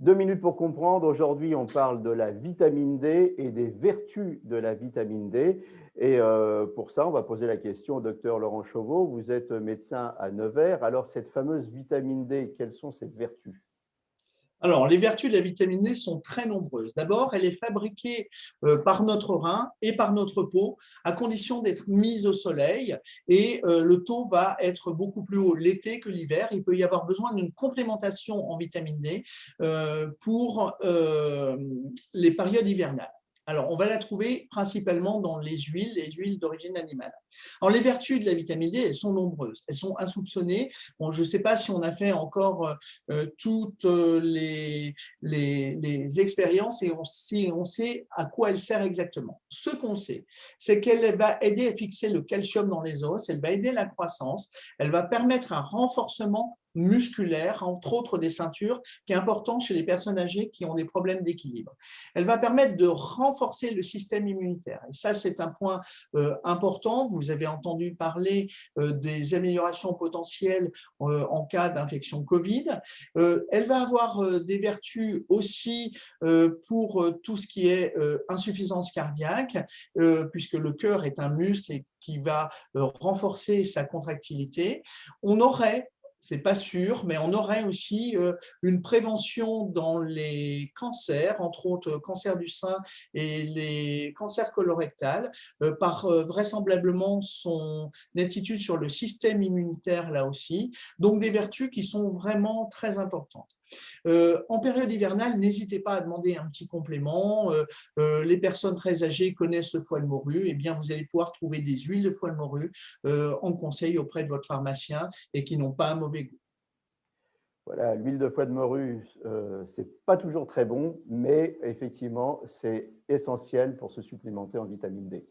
2 minutes pour comprendre. Aujourd'hui, on parle de la vitamine D et des vertus de la vitamine D. Et pour ça, on va poser la question au docteur Laurent Chauveau. Vous êtes médecin à Nevers. Alors, cette fameuse vitamine D, quelles sont ses vertus? Alors, les vertus de la vitamine D sont très nombreuses. D'abord, elle est fabriquée par notre rein et par notre peau, à condition d'être mise au soleil. Et le taux va être beaucoup plus haut l'été que l'hiver. Il peut y avoir besoin d'une complémentation en vitamine D pour les périodes hivernales. Alors, on va la trouver principalement dans les huiles d'origine animale. Alors, les vertus de la vitamine D, elles sont nombreuses, elles sont insoupçonnées. Bon, je ne sais pas si on a fait encore toutes les expériences et on sait à quoi elle sert exactement. Ce qu'on sait, c'est qu'elle va aider à fixer le calcium dans les os, elle va aider la croissance, elle va permettre un renforcement musculaire, entre autres des ceintures, qui est important chez les personnes âgées qui ont des problèmes d'équilibre. Elle va permettre de renforcer le système immunitaire. Et ça, c'est un point important. Vous avez entendu parler des améliorations potentielles en cas d'infection Covid. Elle va avoir des vertus aussi pour tout ce qui est insuffisance cardiaque, puisque le cœur est un muscle et qui va renforcer sa contractilité. On aurait c'est pas sûr, mais on aurait aussi une prévention dans les cancers, entre autres cancer du sein et les cancers colorectals, par vraisemblablement son attitude sur le système immunitaire là aussi. Donc des vertus qui sont vraiment très importantes. En période hivernale, n'hésitez pas à demander un petit complément. Les personnes très âgées connaissent le foie de morue. Eh bien, vous allez pouvoir trouver des huiles de foie de morue en conseil auprès de votre pharmacien et qui n'ont pas un mauvais goût. Voilà, l'huile de foie de morue, c'est pas toujours très bon, mais effectivement, c'est essentiel pour se supplémenter en vitamine D.